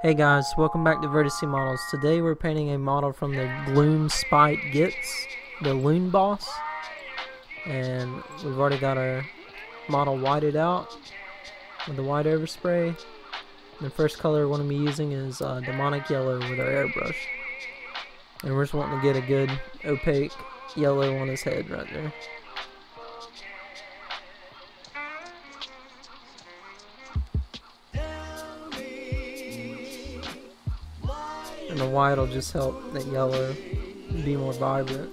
Hey guys, welcome back to Vertice Models. Today we're painting a model from the Gloomspite Gitz, the Loonboss. And we've already got our model whited out with the white overspray. The first color we're going to be using is demonic yellow with our airbrush. And we're just wanting to get a good opaque yellow on his head right there. And the white will just help that yellow be more vibrant.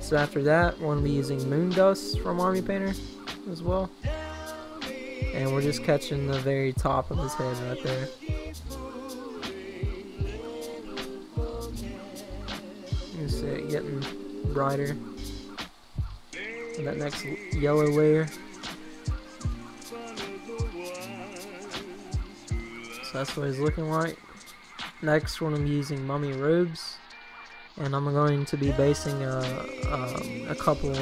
So after that, we're going to be using moon dust from Army Painter as well. And we're just catching the very top of his head right there. You see it getting brighter. And that next yellow layer. So that's what he's looking like. Next, we're going to be using mummy robes, and I'm going to be basing a couple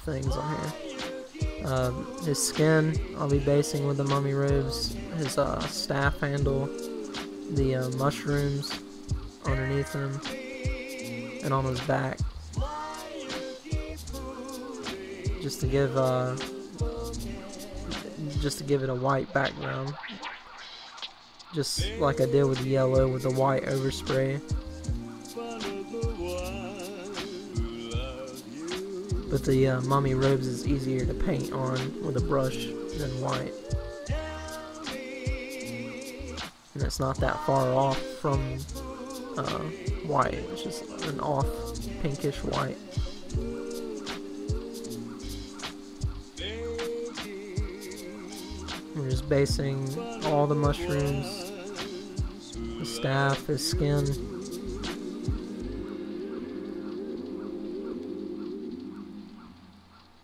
things on here. His skin, I'll be basing with the mummy robes. His staff handle, the mushrooms underneath him, and on his back, just to give it a white background. Just like I did with the yellow with the white overspray. But the mummy robes is easier to paint on with a brush than white. And it's not that far off from white. It's just an off pinkish white. We're just basing all the mushrooms, the staff, his skin.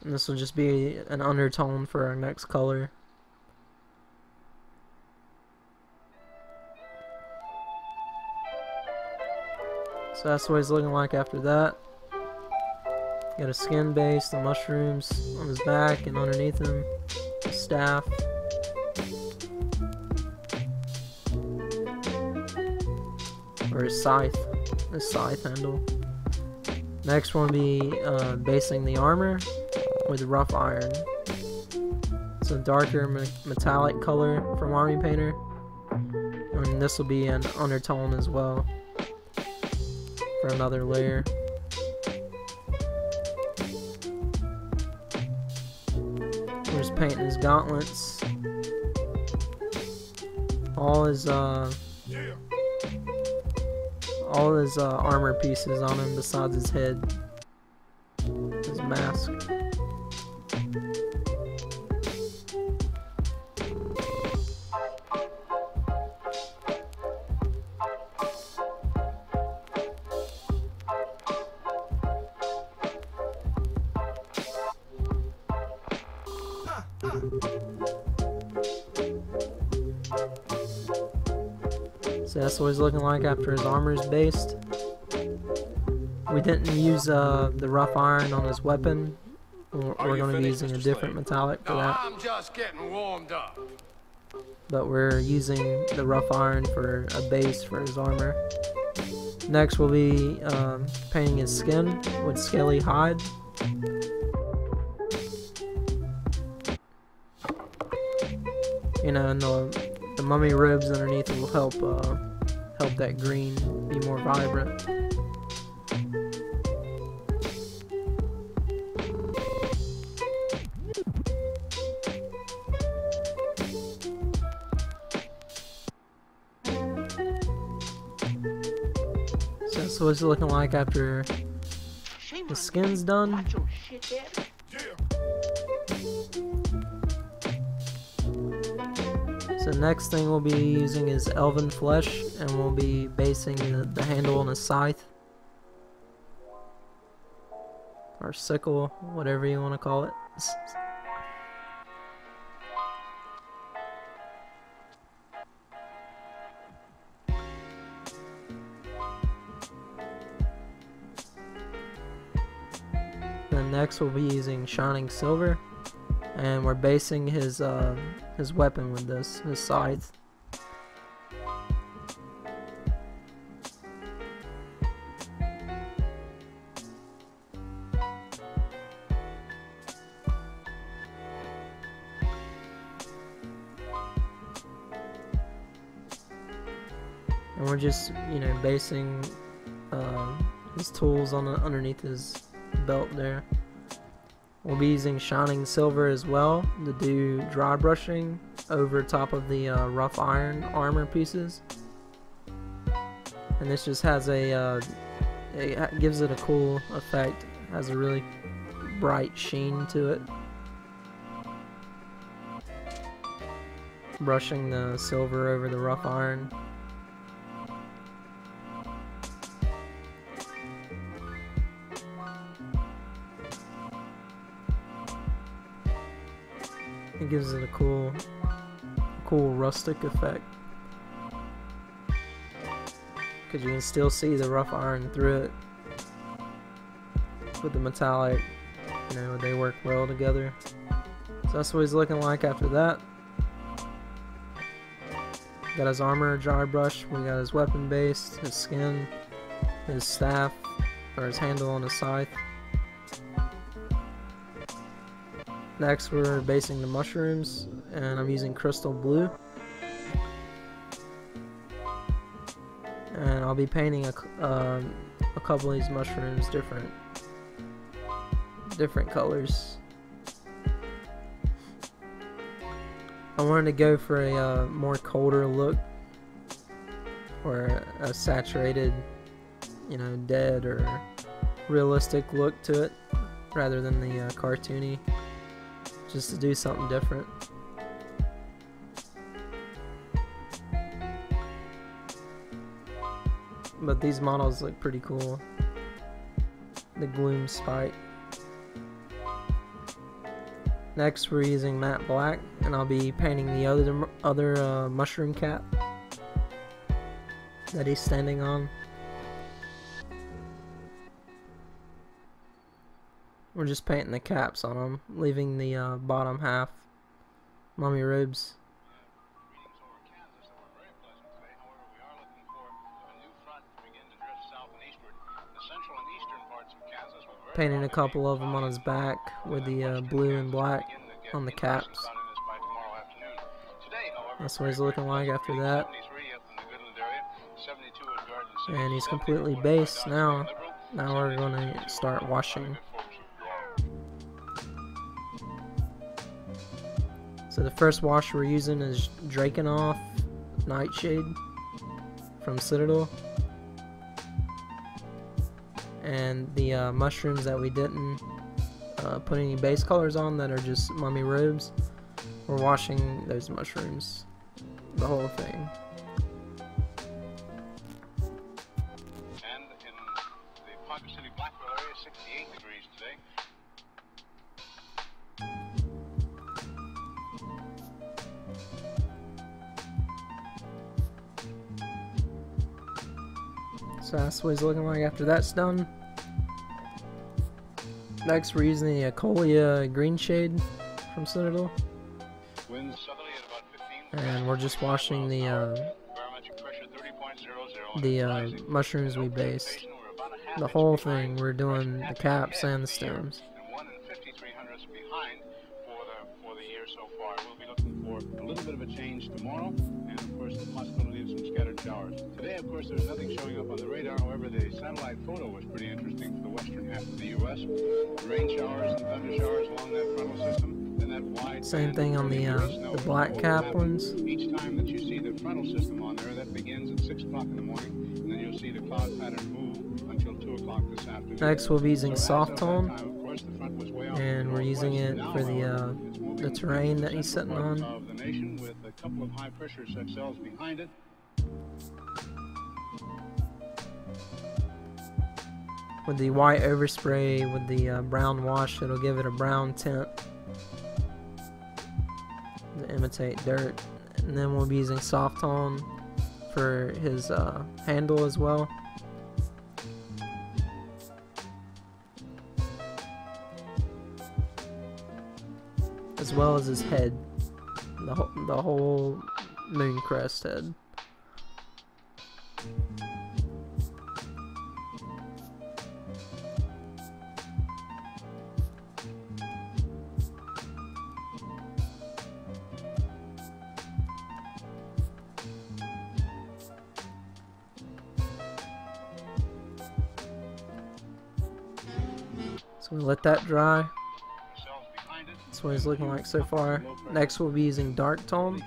And this will just be an undertone for our next color. So that's what he's looking like after that. Got a skin base, the mushrooms on his back and underneath him, the staff. Or his scythe handle. Next, we'll be basing the armor with rough iron. It's a darker metallic color from Army Painter, and this will be an undertone as well for another layer. We're just painting his gauntlets, all his armor pieces on him besides his head, his mask. So that's what he's looking like after his armor is based. We didn't use the rough iron on his weapon. We're going to be using a different metallic for that. I'm just getting warmed up. But we're using the rough iron for a base for his armor. Next we'll be painting his skin with scaly hide. You know, and the mummy robes underneath will help that green be more vibrant. So that's what it's looking like after the skin's done. So next thing we'll be using is elven flesh, and we'll be basing the handle on a scythe or sickle, whatever you want to call it. Then next we'll be using shining silver, and we're basing his weapon with this, his scythe. And we're just, you know, basing his tools on underneath his belt there. We'll be using shining silver as well to do dry brushing over top of the rough iron armor pieces. And this just has a, it gives it a cool effect. It has a really bright sheen to it. Brushing the silver over the rough iron. It gives it a cool rustic effect, because you can still see the rough iron through it with the metallic. You know, they work well together. So that's what he's looking like after that. Got his armor dry brush. We got his weapon base, his skin, his staff, or his handle on his scythe. Next, we're basing the mushrooms, and I'm using crystal blue. And I'll be painting a couple of these mushrooms different colors. I wanted to go for a more colder look, or a saturated, you know, dead or realistic look to it, rather than the cartoony. Just to do something different. But these models look pretty cool. The Gloomspite. Next, we're using matte black, and I'll be painting the other mushroom cap that he's standing on. We're just painting the caps on them, leaving the bottom half mummy robes. Painting a couple of them on his back with the blue and black on the caps. That's what he's looking like after that. And he's completely based now. Now we're going to start washing. So the first wash we're using is Drakenhof Nightshade from Citadel. And the mushrooms that we didn't put any base colors on, that are just mummy robes, we're washing those mushrooms, the whole thing. And in the Ponca City Blackwell area, 68 degrees today. So that's what he's looking like after that's done. Next, we're using the Acolia green shade from Citadel. Winds southerly at about 15. And we're just washing the Barometric pressure 30.00. mushrooms we based. The whole thing, we're doing the caps and the stems. And 1 and 5300ths behind for the year so far. We'll be looking for a little bit of a change tomorrow, and of course the possibility of some scattered showers. Today, of course, there's nothing showing up on the radar. However, the satellite photo was pretty interesting for the western half of the U.S. Rain showers and thunder showers along that frontal system. Then that wide Same thing on the black cap ones. Each time that you see the frontal system on there, that begins at 6 o'clock in the morning, and then you'll see the cloud pattern move until 2 o'clock this afternoon. Next, we'll be using soft tone, Of course, the front was way off and we're using it for the terrain that he's sitting on. of the nation, with a couple of high pressure cells behind it. With the white overspray, with the brown wash, it'll give it a brown tint to imitate dirt. And then we'll be using soft tone for his handle as well. As well as his head, the whole moon crest head. So we let that dry. That's what he's looking like so far. Next we'll be using dark tone,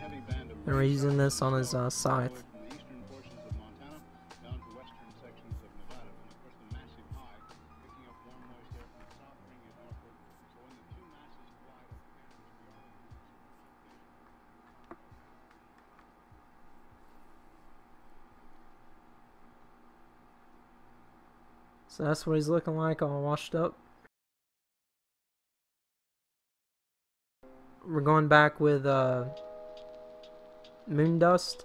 and we're using this on his scythe. So that's what he's looking like, all washed up. We're going back with moon dust.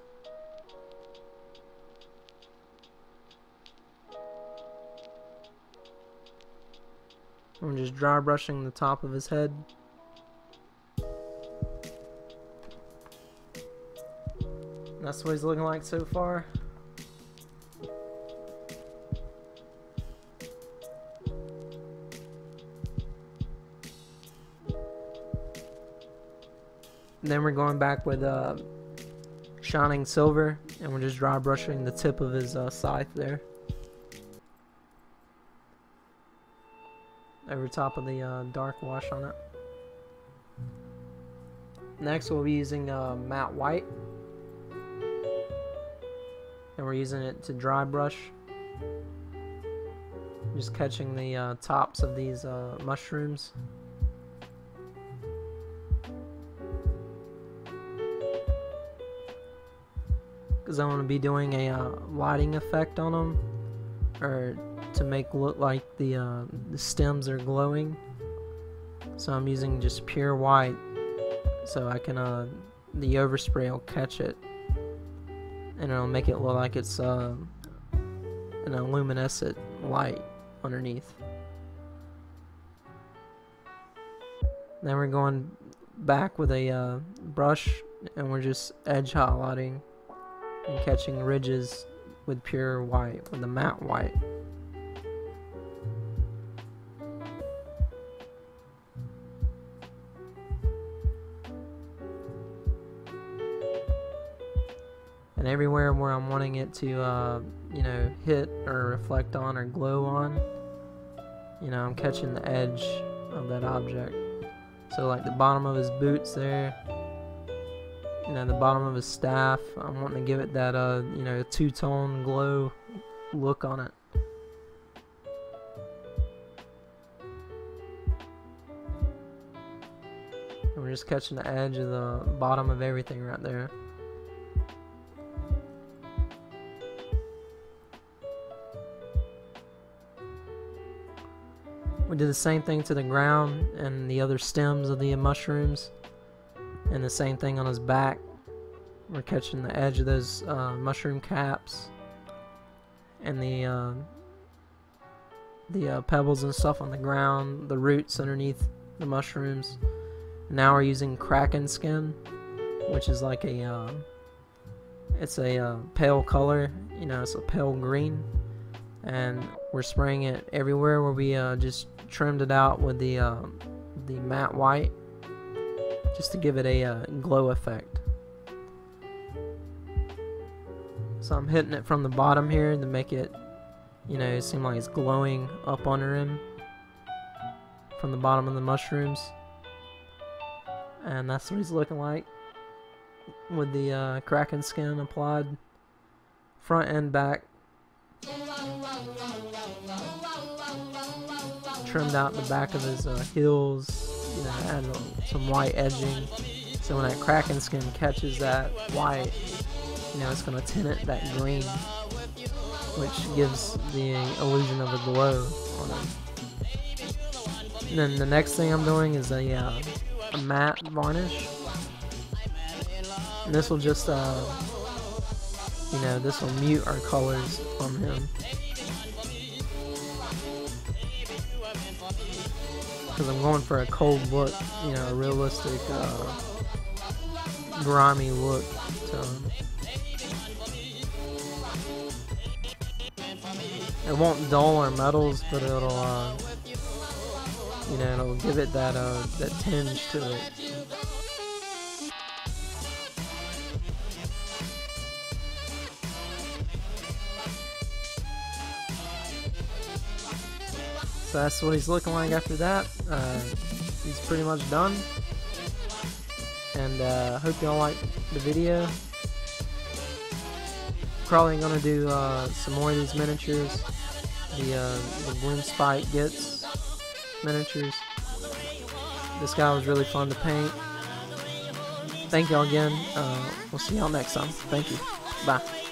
I'm just dry brushing the top of his head. That's what he's looking like so far. Then we're going back with shining silver, and we're just dry brushing the tip of his scythe there, over top of the dark wash on it. Next we'll be using matte white, and we're using it to dry brush, just catching the tops of these mushrooms. Because I want to be doing a lighting effect on them, or to make look like the stems are glowing. So I'm using just pure white, so I can the overspray will catch it, and it'll make it look like it's an luminescent light underneath. Then we're going back with a brush, and we're just edge highlighting and catching ridges with pure white, with the matte white. And everywhere where I'm wanting it to, you know, hit or reflect on or glow on, you know, I'm catching the edge of that object. So like the bottom of his boots there, you know, the bottom of his staff, I'm wanting to give it that, you know, two-tone glow look on it. And we're just catching the edge of the bottom of everything right there. We did the same thing to the ground and the other stems of the mushrooms, and the same thing on his back. We're catching the edge of those mushroom caps and the pebbles and stuff on the ground, the roots underneath the mushrooms. Now we're using kraken skin, which is like a it's a pale color, you know, it's a pale green, and we're spraying it everywhere where we just trimmed it out with the matte white, just to give it a glow effect. So I'm hitting it from the bottom here to make it, you know, seem like it's glowing up under him from the bottom of the mushrooms. And that's what he's looking like with the kraken skin applied front and back. Trimmed out the back of his heels, you know, add some white edging, so when that kraken skin catches that white, you know, it's going to tint it that green, which gives the illusion of a glow on it. And then the next thing I'm doing is a matte varnish, and this will just you know, this will mute our colors on him, because I'm going for a cold look, you know, a realistic grimy look to him. It won't dull our metals, but it'll you know, it'll give it that that tinge to it. So that's what he's looking like after that. He's pretty much done. And hope y'all like the video. Probably gonna do some more of these miniatures. The Gloomspite Gitz miniatures. This guy was really fun to paint. Thank y'all again. We'll see y'all next time. Thank you. Bye.